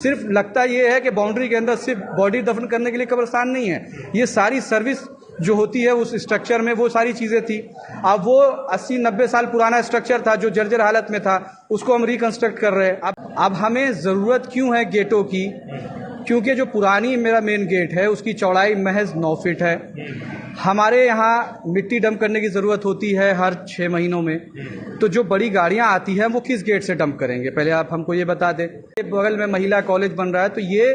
सिर्फ लगता ये है कि बाउंड्री के अंदर सिर्फ बॉडी दफन करने के लिए कब्रिस्तान नहीं है, ये सारी सर्विस जो होती है उस स्ट्रक्चर में वो सारी चीज़ें थी। अब वो 80-90 साल पुराना स्ट्रक्चर था जो जर्जर हालत में था, उसको हम रिकंस्ट्रक्ट कर रहे हैं। अब हमें ज़रूरत क्यों है गेटों की? क्योंकि जो पुरानी मेरा मेन गेट है उसकी चौड़ाई महज 9 फीट है। हमारे यहाँ मिट्टी डंप करने की ज़रूरत होती है हर 6 महीनों में, तो जो बड़ी गाड़ियाँ आती हैं वो किस गेट से डंप करेंगे? पहले आप हमको ये बता दें। बगल में महिला कॉलेज बन रहा है, तो ये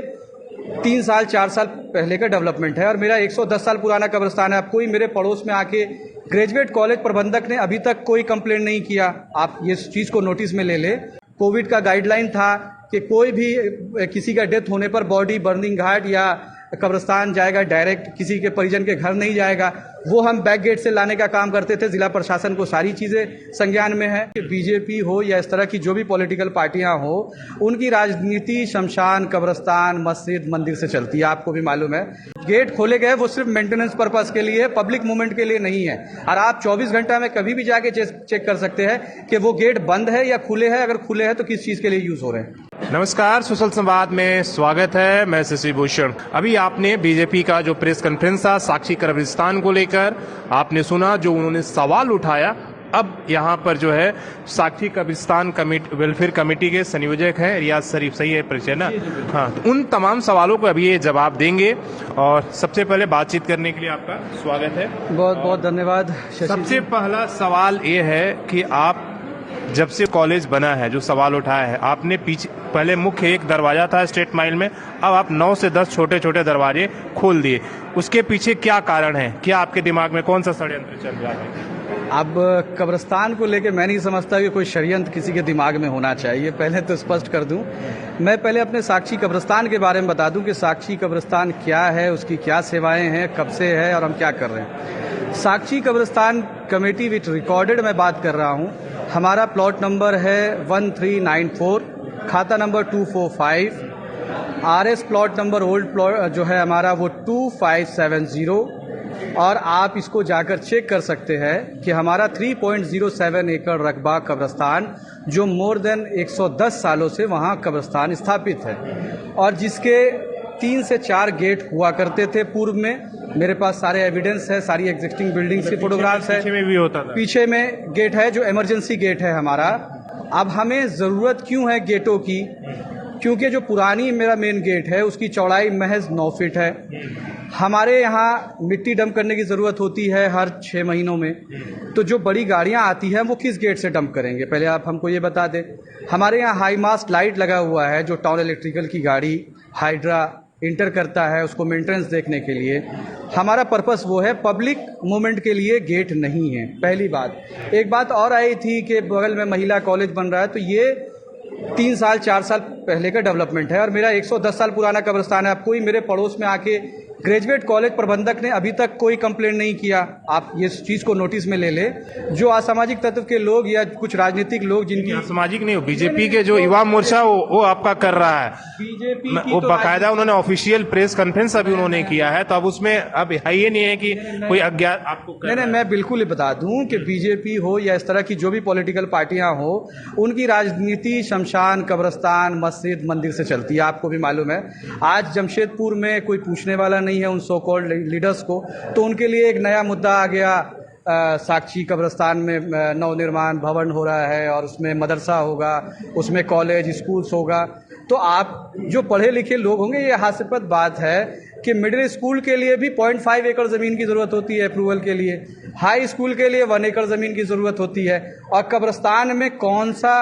3 साल 4 साल पहले का डेवलपमेंट है और मेरा 110 साल पुराना कब्रिस्तान है। अब कोई मेरे पड़ोस में आके ग्रेजुएट कॉलेज प्रबंधक ने अभी तक कोई कंप्लेंट नहीं किया। आप ये चीज़ को नोटिस में ले लें। कोविड का गाइडलाइन था कि कोई भी किसी का डेथ होने पर बॉडी बर्निंग घाट या कब्रिस्तान जाएगा, डायरेक्ट किसी के परिजन के घर नहीं जाएगा। वो हम बैक गेट से लाने का काम करते थे। जिला प्रशासन को सारी चीज़ें संज्ञान में है कि बीजेपी हो या इस तरह की जो भी पॉलिटिकल पार्टियां हो, उनकी राजनीति शमशान, कब्रिस्तान, मस्जिद, मंदिर से चलती है। आपको भी मालूम है गेट खोले गए वो सिर्फ मेंटेनेंस पर्पस के लिए, पब्लिक मूवमेंट के लिए नहीं है। और आप 24 घंटा में कभी भी जाके चेक कर सकते हैं कि वो गेट बंद है या खुले हैं। अगर खुले हैं तो किस चीज़ के लिए यूज़ हो रहे हैं। नमस्कार, सोशल संवाद में स्वागत है। मैं शशि भूषण। अभी आपने बीजेपी का जो प्रेस कॉन्फ्रेंस था साक्षी कब्रिस्तान को लेकर आपने सुना, जो उन्होंने सवाल उठाया। अब यहाँ पर जो है साक्षी कब्रिस्तान वेलफेयर कमेटी के संयोजक हैं रियाज शरीफ, सही है परिचय ना? हाँ, तो उन तमाम सवालों को अभी ये जवाब देंगे। और सबसे पहले बातचीत करने के लिए आपका स्वागत है। बहुत बहुत धन्यवाद। सबसे पहला सवाल ये है कि आप जब से कॉलेज बना है, जो सवाल उठाया है आपने, पीछे पहले मुख्य एक दरवाजा था स्टेट माइल में, अब आप 9 से 10 छोटे छोटे दरवाजे खोल दिए। उसके पीछे क्या कारण है? क्या आपके दिमाग में कौन सा षड्यंत्र चल रहा है? अब कब्रिस्तान को लेकर मैं नहीं समझता कि कोई षड्यंत्र किसी के दिमाग में होना चाहिए। पहले तो स्पष्ट कर दूं, मैं पहले अपने साक्षी कब्रिस्तान के बारे में बता दूं कि साक्षी कब्रिस्तान क्या है, उसकी क्या सेवाएं हैं, कब से है और हम क्या कर रहे हैं। साक्षी कब्रिस्तान कमेटी विथ रिकॉर्डेड मैं बात कर रहा हूं। हमारा प्लॉट नंबर है 1394, खाता number 245, RS plot number old plot जो है हमारा वो 2570। और आप इसको जाकर चेक कर सकते हैं कि हमारा 3.07 एकड़ रकबा कब्रिस्तान, जो मोर देन 110 सालों से वहाँ कब्रिस्तान स्थापित है और जिसके 3 से 4 गेट हुआ करते थे पूर्व में। मेरे पास सारे एविडेंस है, सारी एग्जिस्टिंग बिल्डिंग्स की फोटोग्राफ्स है। पीछे में भी होता था। पीछे में गेट है जो इमरजेंसी गेट है हमारा। अब हमें ज़रूरत क्यों है गेटों की? क्योंकि जो पुरानी मेरा मेन गेट है उसकी चौड़ाई महज 9 फीट है। हमारे यहाँ मिट्टी डंप करने की ज़रूरत होती है हर 6 महीनों में, तो जो बड़ी गाड़ियाँ आती हैं वो किस गेट से डंप करेंगे? पहले आप हमको ये बता दें। हमारे यहाँ हाई मास्ट लाइट लगा हुआ है, जो टाउन इलेक्ट्रिकल की गाड़ी हाइड्रा इंटर करता है उसको मेंटेनेंस देखने के लिए। हमारा पर्पस वो है, पब्लिक मूवमेंट के लिए गेट नहीं है। पहली बात। एक बात और आई थी कि बगल में महिला कॉलेज बन रहा है, तो ये 3 साल 4 साल पहले का डेवलपमेंट है और मेरा 110 साल पुराना कब्रिस्तान है। अब कोई मेरे पड़ोस में आके ग्रेजुएट कॉलेज प्रबंधक ने अभी तक कोई कंप्लेंट नहीं किया। आप ये चीज़ को नोटिस में ले लें। जो असामाजिक तत्व के लोग या कुछ राजनीतिक लोग जिनकी असामाजिक नहीं हो, बीजेपी के जो युवा मोर्चा वो आपका कर रहा है। बीजेपी वो बाकायदा उन्होंने ऑफिशियल प्रेस कॉन्फ्रेंस अभी उन्होंने किया है, तो अब उसमें अब ये नहीं है कि कोई अज्ञात आपको नहीं, मैं बिल्कुल ही बता दूं कि बीजेपी हो या इस तरह की जो भी पॉलिटिकल पार्टियां हो, उनकी राजनीति शमशान, कब्रिस्तान, मस्जिद, मंदिर से चलती है। आपको भी मालूम है। आज जमशेदपुर में कोई पूछने वाला नहीं है उन सो कॉल्ड लीडर्स को, तो उनके लिए एक नया मुद्दा आ गया। साक्षी कब्रिस्तान में नवनिर्माण भवन हो रहा है और उसमें मदरसा होगा, उसमें कॉलेज स्कूल्स होगा। तो आप जो पढ़े लिखे लोग होंगे, ये हास्यास्पद बात है कि मिडिल स्कूल के लिए भी 0.5 एकड़ ज़मीन की ज़रूरत होती है अप्रूवल के लिए, हाई स्कूल के लिए 1 एकड़ ज़मीन की ज़रूरत होती है। और कब्रिस्तान में कौन सा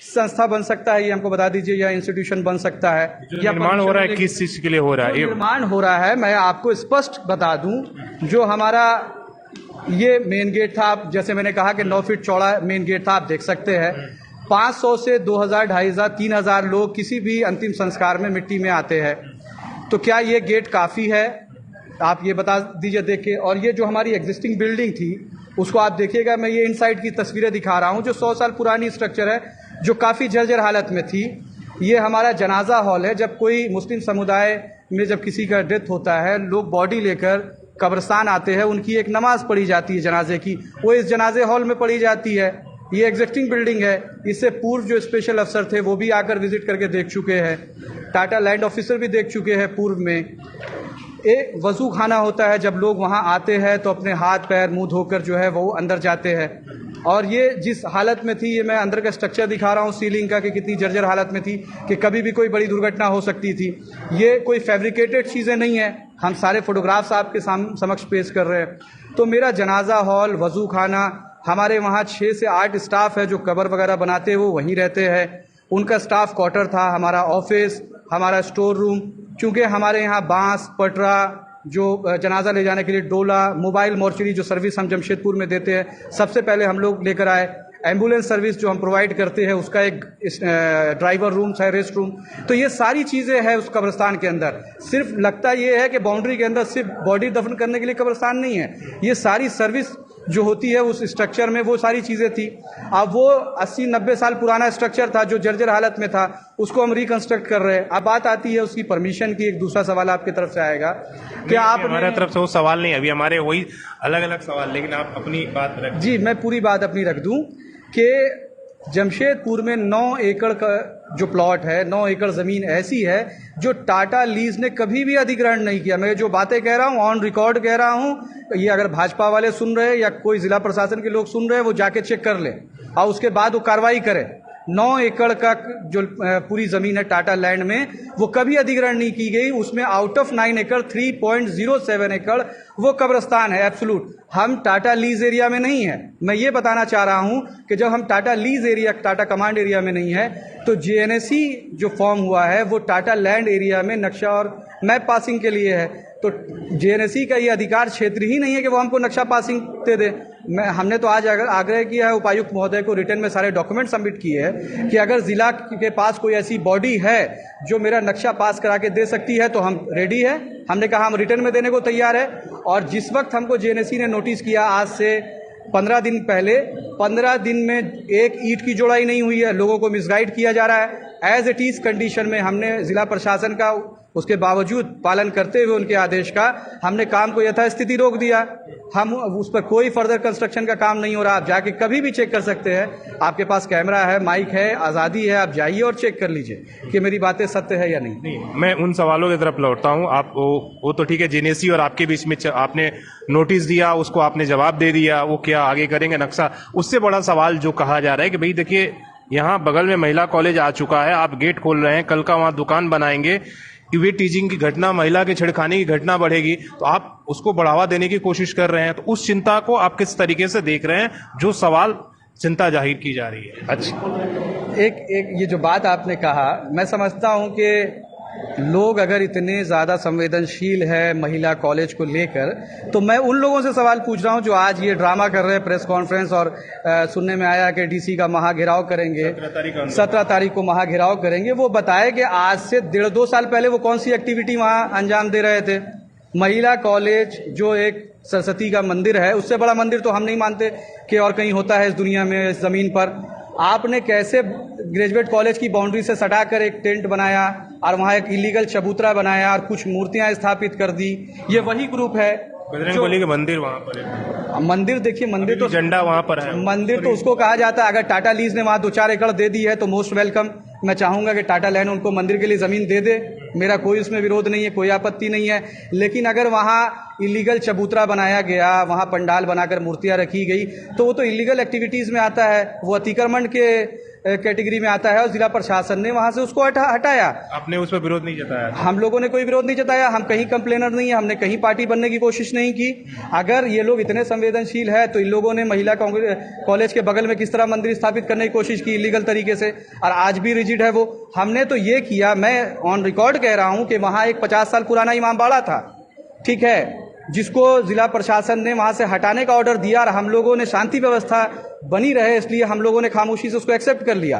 संस्था बन सकता है ये हमको बता दीजिए, या इंस्टीट्यूशन बन सकता है? या निर्माण हो रहा है, किस चीज़ के लिए हो रहा है? निर्माण हो रहा है, मैं आपको स्पष्ट बता दूं। जो हमारा ये मेन गेट था, आप जैसे मैंने कहा कि 9 फीट चौड़ा मेन गेट था, आप देख सकते हैं 500 से 2000, 2500, 3000 लोग किसी भी अंतिम संस्कार में मिट्टी में आते हैं। तो क्या ये गेट काफ़ी है? आप ये बता दीजिए देख के। और ये जो हमारी एग्जिस्टिंग बिल्डिंग थी उसको आप देखिएगा, मैं ये इनसाइड की तस्वीरें दिखा रहा हूँ, जो 100 साल पुरानी स्ट्रक्चर है, जो काफ़ी जर्जर हालत में थी। ये हमारा जनाजा हॉल है। जब कोई मुस्लिम समुदाय में जब किसी का डेथ होता है, लोग बॉडी लेकर कब्रिस्तान आते हैं, उनकी एक नमाज पढ़ी जाती है जनाजे की, वो इस जनाजे हॉल में पढ़ी जाती है। ये एग्जिस्टिंग बिल्डिंग है। इससे पूर्व जो स्पेशल अफसर थे वो भी आकर विजिट करके देख चुके हैं। टाटा लैंड ऑफिसर भी देख चुके हैं पूर्व में। एक वज़ू खाना होता है, जब लोग वहाँ आते हैं तो अपने हाथ पैर मुंह धोकर जो है वो अंदर जाते हैं। और ये जिस हालत में थी, ये मैं अंदर का स्ट्रक्चर दिखा रहा हूँ सीलिंग का, कि कितनी जर्जर हालत में थी कि कभी भी कोई बड़ी दुर्घटना हो सकती थी। ये कोई फैब्रिकेटेड चीज़ें नहीं है, हम सारे फोटोग्राफ्स आपके समक्ष पेश कर रहे हैं। तो मेरा जनाजा हॉल, वज़ू खाना, हमारे वहाँ 6 से 8 स्टाफ है जो कबर वगैरह बनाते हैं, वो वहीं रहते हैं। उनका स्टाफ क्वार्टर था, हमारा ऑफिस, हमारा स्टोर रूम। चूँकि हमारे यहाँ बांस, पटरा, जो जनाजा ले जाने के लिए डोला, मोबाइल मॉर्चरी जो सर्विस हम जमशेदपुर में देते हैं, सबसे पहले हम लोग लेकर आए। एम्बुलेंस सर्विस जो हम प्रोवाइड करते हैं, उसका एक ड्राइवर रूम है, रेस्ट रूम। तो ये सारी चीज़ें हैं उस कब्रिस्तान के अंदर। सिर्फ लगता ये है कि बाउंड्री के अंदर सिर्फ बॉडी दफन करने के लिए कब्रिस्तान नहीं है, ये सारी सर्विस जो होती है उस स्ट्रक्चर में, वो सारी चीज़ें थी। अब वो 80-90 साल पुराना स्ट्रक्चर था जो जर्जर हालत में था, उसको हम रिकंस्ट्रक्ट कर रहे हैं। अब बात आती है उसकी परमिशन की। एक दूसरा सवाल आपकी तरफ से आएगा कि आप, हमारे तरफ से वो सवाल नहीं, अभी हमारे वही अलग अलग सवाल, लेकिन आप अपनी बात रख। जी, मैं पूरी बात अपनी रख दूं कि जमशेदपुर में 9 एकड़ का जो प्लॉट है, 9 एकड़ ज़मीन ऐसी है जो टाटा लीज ने कभी भी अधिग्रहण नहीं किया। मैं जो बातें कह रहा हूँ ऑन रिकॉर्ड कह रहा हूँ, ये अगर भाजपा वाले सुन रहे हैं या कोई ज़िला प्रशासन के लोग सुन रहे हैं, वो जाके चेक कर लें और उसके बाद वो कार्रवाई करें। 9 एकड़ का जो पूरी ज़मीन है टाटा लैंड में, वो कभी अधिग्रहण नहीं की गई। उसमें आउट ऑफ 9 एकड़ 3.07 एकड़ वो कब्रिस्तान है एब्सोल्यूट। हम टाटा लीज एरिया में नहीं है। मैं ये बताना चाह रहा हूँ कि जब हम Tata lease area, Tata command area में नहीं है, तो जेएनएसी जो फॉर्म हुआ है वो टाटा लैंड एरिया में नक्शा और मैप पासिंग के लिए है। तो जेएनएसी का ये अधिकार क्षेत्र ही नहीं है कि वो हमको नक्शा पासिंग दे दे। हमने तो आज आग्रह किया है उपायुक्त महोदय को, रिटर्न में सारे डॉक्यूमेंट सबमिट किए हैं कि अगर जिला के पास कोई ऐसी बॉडी है जो मेरा नक्शा पास करा के दे सकती है तो हम रेडी है। हमने कहा हम रिटर्न में देने को तैयार है। और जिस वक्त हमको जेएनएसी ने नोटिस किया, आज से 15 दिन पहले, 15 दिन में एक ईंट की जोड़ाई नहीं हुई है, लोगों को मिसगाइड किया जा रहा है। एज इट इज़ कंडीशन में हमने जिला प्रशासन का उसके बावजूद पालन करते हुए उनके आदेश का हमने काम को यथास्थिति रोक दिया। हम उस पर कोई फर्दर कंस्ट्रक्शन का काम नहीं हो रहा। आप जाके कभी भी चेक कर सकते हैं, आपके पास कैमरा है, माइक है, आज़ादी है, आप जाइए और चेक कर लीजिए कि मेरी बातें सत्य है या नहीं। मैं उन सवालों की तरफ लौटता हूँ। आप वो तो ठीक है, जेएनएसी और आपके बीच में आपने नोटिस दिया, उसको आपने जवाब दे दिया, वो क्या आगे करेंगे नक्शा। उससे बड़ा सवाल जो कहा जा रहा है कि भाई देखिए, यहाँ बगल में महिला कॉलेज आ चुका है, आप गेट खोल रहे हैं, कल का वहाँ दुकान बनाएंगे, वे टीचिंग की घटना, महिला के छेड़खानी की घटना बढ़ेगी, तो आप उसको बढ़ावा देने की कोशिश कर रहे हैं। तो उस चिंता को आप किस तरीके से देख रहे हैं, जो सवाल चिंता जाहिर की जा रही है? अच्छा, एक ये जो बात आपने कहा, मैं समझता हूं कि लोग अगर इतने ज़्यादा संवेदनशील है महिला कॉलेज को लेकर, तो मैं उन लोगों से सवाल पूछ रहा हूं जो आज ये ड्रामा कर रहे हैं प्रेस कॉन्फ्रेंस, और सुनने में आया कि डीसी का महाघेराव करेंगे, 17 तारीख को महाघेराव करेंगे। वो बताए कि आज से 1.5-2 साल पहले वो कौन सी एक्टिविटी वहाँ अंजाम दे रहे थे। महिला कॉलेज जो एक सरस्वती का मंदिर है, उससे बड़ा मंदिर तो हम नहीं मानते कि और कहीं होता है इस दुनिया में, इस ज़मीन पर। आपने कैसे ग्रेजुएट कॉलेज की बाउंड्री से सटाकर एक टेंट बनाया और वहाँ एक इलीगल चबूतरा बनाया और कुछ मूर्तियाँ स्थापित कर दी। ये वही ग्रुप है बजरंगबली के मंदिर वहाँ पर है। मंदिर देखिए, मंदिर तो झंडा वहाँ पर है। मंदिर तो उसको कहा जाता है, अगर टाटा लीज ने वहाँ 2-4 एकड़ दे दी है तो मोस्ट वेलकम। मैं चाहूँगा कि टाटा लैंड उनको मंदिर के लिए ज़मीन दे दे, मेरा कोई उसमें विरोध नहीं है, कोई आपत्ति नहीं है। लेकिन अगर वहाँ इलीगल चबूतरा बनाया गया, वहाँ पंडाल बनाकर मूर्तियाँ रखी गई, तो वो तो इलीगल एक्टिविटीज़ में आता है, वो अतिक्रमण के कैटेगरी में आता है, और जिला प्रशासन ने वहाँ से उसको हटाया। आपने उस पर विरोध नहीं जताया? हम लोगों ने कोई विरोध नहीं जताया, हम कहीं कंप्लेनर नहीं है, हमने कहीं पार्टी बनने की कोशिश नहीं की। अगर ये लोग इतने संवेदनशील है तो इन लोगों ने महिला कॉलेज के बगल में किस तरह मंदिर स्थापित करने की कोशिश की इलीगल तरीके से, और आज भी रिजिड है वो। हमने तो ये किया, मैं ऑन रिकॉर्ड कह रहा हूँ कि वहाँ एक 50 साल पुराना इमामबाड़ा था, ठीक है, जिसको जिला प्रशासन ने वहाँ से हटाने का ऑर्डर दिया, और हम लोगों ने शांति व्यवस्था बनी रहे इसलिए हम लोगों ने खामोशी से उसको एक्सेप्ट कर लिया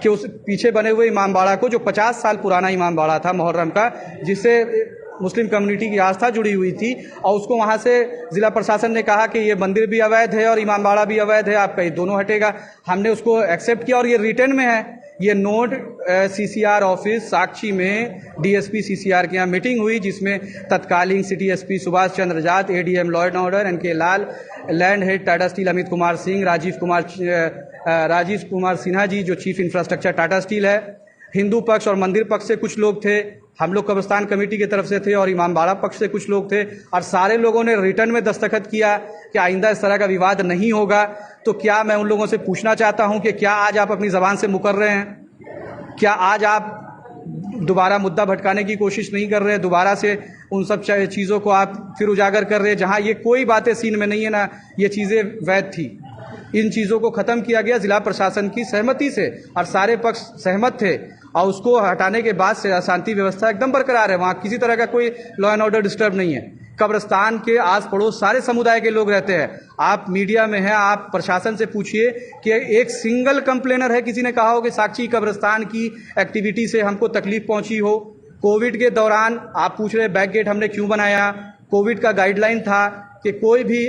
कि उस पीछे बने हुए इमामबाड़ा को, जो 50 साल पुराना इमामबाड़ा था मुहर्रम का, जिससे मुस्लिम कम्युनिटी की आस्था जुड़ी हुई थी, और उसको वहाँ से जिला प्रशासन ने कहा कि ये मंदिर भी अवैध है और इमामबाड़ा भी अवैध है, आपका ये दोनों हटेगा। हमने उसको एक्सेप्ट किया और ये रिटर्न में है। ये नोट सीसीआर ऑफिस साक्षी में डीएसपी सीसीआर के यहाँ मीटिंग हुई, जिसमें तत्कालीन city SP Subhash Chandra Jat, ADM law and order NK Lal, land head Tata steel Amit Kumar Singh, Rajiv Kumar Sinha ji जो चीफ इंफ्रास्ट्रक्चर टाटा स्टील है, हिंदू पक्ष और मंदिर पक्ष से कुछ लोग थे, हम लोग कब्रिस्तान कमेटी की तरफ से थे और इमामबाड़ा पक्ष से कुछ लोग थे, और सारे लोगों ने रिटर्न में दस्तखत किया कि आइंदा इस तरह का विवाद नहीं होगा। तो क्या मैं उन लोगों से पूछना चाहता हूं कि क्या आज आप अपनी ज़बान से मुकर रहे हैं? क्या आज आप दोबारा मुद्दा भटकाने की कोशिश नहीं कर रहे हैं? दोबारा से उन सब चीज़ों को आप फिर उजागर कर रहे हैं जहां ये कोई बातें सीन में नहीं है ना, ये चीज़ें वैध थी। इन चीज़ों को ख़त्म किया गया जिला प्रशासन की सहमति से और सारे पक्ष सहमत थे, और उसको हटाने के बाद से शांति व्यवस्था एकदम बरकरार है। वहाँ किसी तरह का कोई लॉ एंड ऑर्डर डिस्टर्ब नहीं है। कब्रिस्तान के आस पड़ोस सारे समुदाय के लोग रहते हैं। आप मीडिया में हैं, आप प्रशासन से पूछिए कि एक सिंगल कंप्लेनर है, किसी ने कहा हो कि साक्षी कब्रिस्तान की एक्टिविटी से हमको तकलीफ पहुंची हो? कोविड के दौरान आप पूछ रहे बैक गेट हमने क्यों बनाया? कोविड का गाइडलाइन था कि कोई भी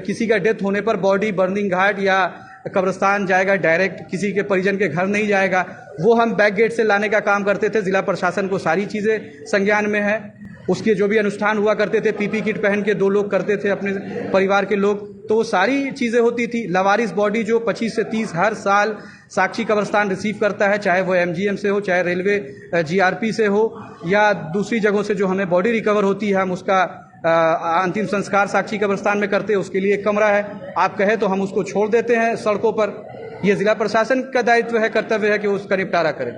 किसी का डेथ होने पर बॉडी बर्निंग घाट या कब्रिस्तान जाएगा, डायरेक्ट किसी के परिजन के घर नहीं जाएगा। वो हम बैक गेट से लाने का काम करते थे। जिला प्रशासन को सारी चीज़ें संज्ञान में है। उसके जो भी अनुष्ठान हुआ करते थे, पीपी किट पहन के 2 लोग करते थे अपने परिवार के लोग, तो वो सारी चीज़ें होती थी। लवारिस बॉडी जो 25 से 30 हर साल साक्षी कब्रिस्तान रिसीव करता है, चाहे वो एमजीएम से हो, चाहे रेलवे जीआरपी से हो, या दूसरी जगहों से जो हमें बॉडी रिकवर होती है, हम उसका अंतिम संस्कार साक्षी कब्रिस्तान में करते हैं। उसके लिए एक कमरा है, आप कहें तो हम उसको छोड़ देते हैं सड़कों पर। ये जिला प्रशासन का दायित्व है, कर्तव्य है कि उसका निपटारा करें।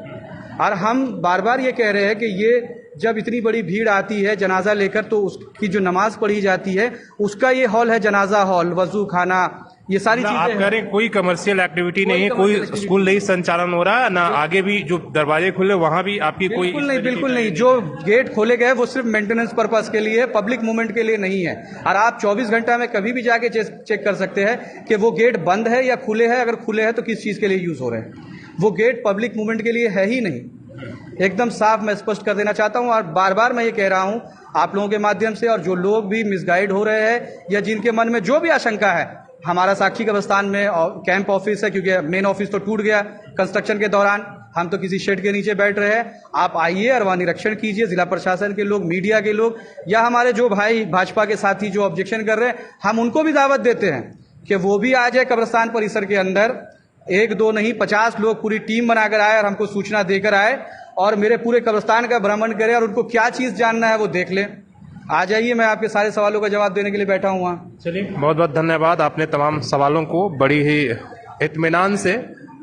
और हम बार बार ये कह रहे हैं कि ये जब इतनी बड़ी भीड़ आती है जनाजा लेकर, तो उसकी जो नमाज पढ़ी जाती है उसका ये हॉल है, जनाजा हॉल, वजू खाना, ये सारी चीजें आप कह रहे हैं कोई कमर्शियल एक्टिविटी नहीं है, कोई स्कूल नहीं संचालन हो रहा है ना, आगे भी जो दरवाजे खुले वहां भी आपकी कोई बिल्कुल नहीं। जो गेट खोले गए वो सिर्फ मेंटेनेंस पर्पस के लिए, पब्लिक मूवमेंट के लिए नहीं है। और आप 24 घंटा में कभी भी जाके चेक कर सकते हैं कि वो गेट बंद है या खुले है। अगर खुले हैं तो किस चीज के लिए यूज हो रहे हैं। वो गेट पब्लिक मूवमेंट के लिए है ही नहीं। एकदम साफ मैं स्पष्ट कर देना चाहता हूं। और बार बार मैं ये कह रहा हूं आप लोगों के माध्यम से, और जो लोग भी मिसगाइड हो रहे हैं या जिनके मन में जो भी आशंका है, हमारा साक्षी कब्रिस्तान में कैंप ऑफिस है, क्योंकि मेन ऑफिस तो टूट गया कंस्ट्रक्शन के दौरान। हम तो किसी शेड के नीचे बैठ रहे हैं। आप आइए और वहाँ निरीक्षण कीजिए। जिला प्रशासन के लोग, मीडिया के लोग, या हमारे जो भाई भाजपा के साथी जो ऑब्जेक्शन कर रहे हैं, हम उनको भी दावत देते हैं कि वो भी आ जाए कब्रिस्तान परिसर के अंदर। 1-2 नहीं, 50 लोग पूरी टीम बनाकर आए और हमको सूचना देकर आए और मेरे पूरे कब्रिस्तान का भ्रमण करें और उनको क्या चीज़ जानना है वो देख लें। आ जाइए, मैं आपके सारे सवालों का जवाब देने के लिए बैठा हूँ वहाँ। चलिए, बहुत बहुत धन्यवाद। आपने तमाम सवालों को बड़ी ही इत्मीनान से,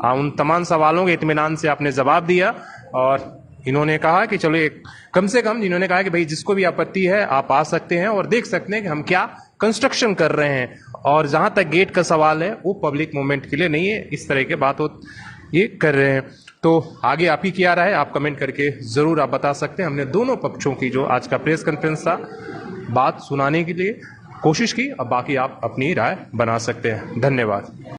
उन तमाम सवालों के इत्मीनान से आपने जवाब दिया। और इन्होंने कहा कि चलो एक कम से कम, इन्होंने कहा कि भाई जिसको भी आपत्ति है आप आ सकते हैं और देख सकते हैं कि हम क्या कंस्ट्रक्शन कर रहे हैं। और जहां तक गेट का सवाल है वो पब्लिक मूवमेंट के लिए नहीं है, इस तरह के बात ये कर रहे हैं। तो आगे आप ही क्या राय है, आप कमेंट करके ज़रूर आप बता सकते हैं। हमने दोनों पक्षों की जो आज का प्रेस कॉन्फ्रेंस था बात सुनाने के लिए कोशिश की। अब बाकी आप अपनी राय बना सकते हैं। धन्यवाद।